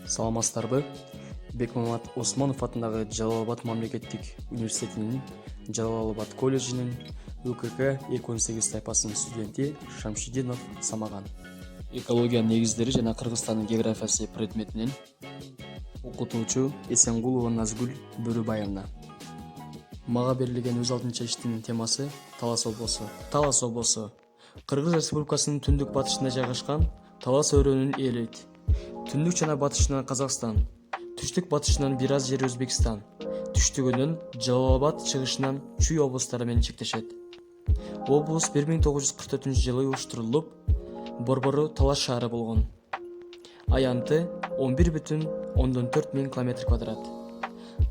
Саламатсыздарбы? Бекмамат Осмонов атындагы Жалал Абад мамлекеттик университетинин Жалал Абад колледжинин УКК 218 тайпасынын студенти Шамшидинов Самаган. Экологиянын негиздери жана Кыргызстандын географиясы предметинен окутуучу Эсенгулова Назгүл Бөрүбаевна. Мага берилген өз алдынча иштин темасы Талас облусу. Талас облусу Кыргыз Республикасынын түндүк батышында жайгашкан Талас өрөөнүн ээлейт. Түндүк жана батышынан Казакстан, түштүк батышынан бир аз жери Өзбекстан, түштүгүнөн Жалал Абад, чыгышынан Чүй облустары менен чектешет. Облус 1944-жылы уюштурулуп, борбору Талас шаары болгон. Аянты 11,4 миң километр квадрат.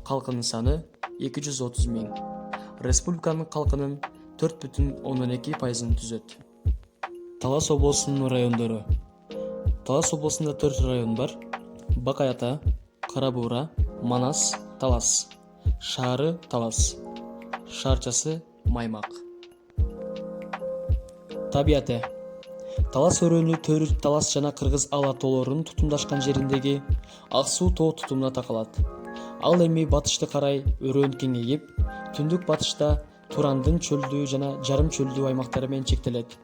Калкынын саны 230 миң. Республиканын калкынын 4,2% түзөт. Талас облусунун райондору. Талас облусунда 4 район бар: Бакай Ата, Карабуура, Манас, Талас. Шаары Талас. Шаарчасы Маймак. Табияты. Талас өрөөнү Төрү Талас жана Кыргыз Ала тоолорунун тутумдашкан жериндеги Ак Суу тоо тутумуна такалат. Ал эми батышты карай өрөөн кеңейип, түндүк батышта Турандын чөлдүү жана жарым чөлдүү аймактары менен чектелет.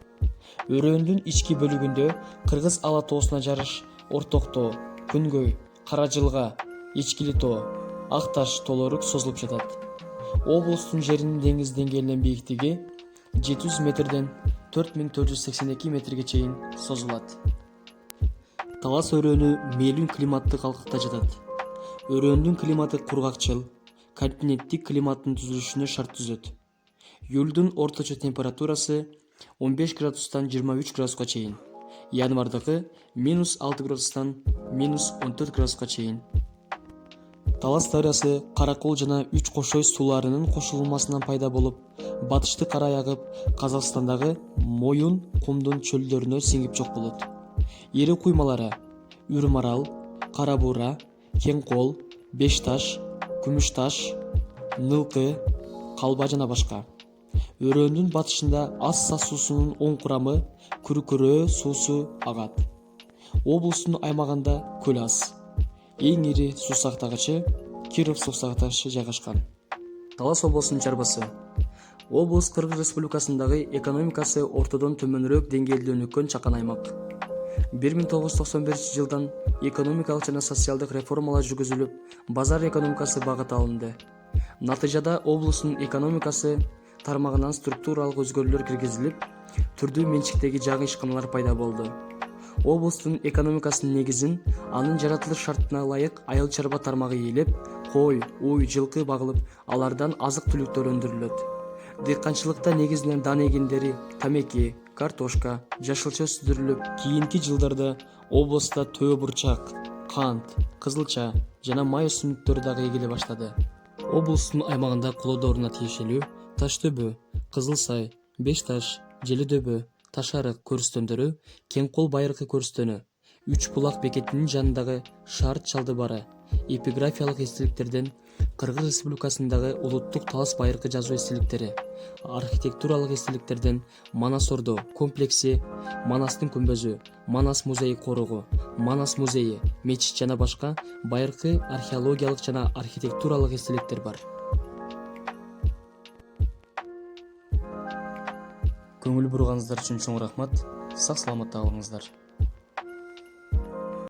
Өрөөндүн ички бөлүгүндө Кыргыз Ала тоосуна жарыш Орток тоо, Күнгөй, Кара Жылга, Ичкили тоо, Ак Таш тоолору созулуп жатат. Облустун жеринин деңиз деңгээлинен бийиктиги 700 метрден 4482 метрге чейин созулат. Талас өрөөнү мейлүн климаттык алкакта жатат. Өрөөндүн климаты кургакчыл, континенттик климаттын түзүлүшүнө шарт түзөт. Июлдун орточо температурасы 15 градустан 23 градуска чейин. Январдагы -6 градустан -14 градуска чейин. Талас дарыясы Каракол жана Үч Кошой сууларынын кошулмасынан пайда болуп, батышты карай агып, Казакстандагы Моюн кумдун чөлдөрүнө сиңип жок болот. Ири куймалары: Үрүмарал, Карабуура, Кең Кол, Беш Таш, Күмүш Таш, Нылкы, Калба жана башка. Өрөөндүн батышында Асса суусунун оң курамы Күркүрөө суусу агат. Облустун аймагында көл аз. Эң ири суу сактагычы Киров суу сактагычы жайгашкан. Талас облусунун чарбасы. Облус Кыргыз Республикасындагы экономикасы ортодон төмөнүрөөк деңгээлде өнүккөн чакан аймак. 1991-жылдан экономикалык жана социалдык реформалар жүргүзүлүп, базар экономикасы багыт алынды. Натыйжада облустун экономикасы тармагынан структуралык өзгөрүүлөр киргизилип, түрдүү менчиктеги жаңы ишканалар пайда болду. Облустун экономикасынын негизин анын жаратылыш шартына ылайык айыл чарба тармагы ээлеп, кой, уй, жылкы багылып, алардан азык-түлүктөр өндүрүлөт. Дыйканчылыкта негизинен дан эгиндери, тамеки, картошка, жашылча өстүрүлүп, кийинки жылдарда облустта төө бурчак, кант, кызылча жана май өсүмдүктөрү дагы эгиле баштады. Облустун аймагында Кулодоруна тиешелүү Таштөбө, Кызыл Сай, Беш Таш, Желөдөбө, Ташарык көрүстөндөрү, Кең Кол байыркы көрүстөнү, Үч Булак бекетинин жанындагы Шарт Чалдыбары эпиграфиялык эстеликтерден Кыргыз Республикасындагы улуттук Талас байыркы жазуу эстеликтери, архитектуралык эстеликтерден Манас Ордо комплекси, Манастын күмбөзү, Манас музейи коругу, Манас музейи, мечит жана башка байыркы археологиялык жана архитектуралык эстеликтер бар. Көңүл бурганыңыздар үчүн чоң рахмат. Сак саламатта калыңыздар.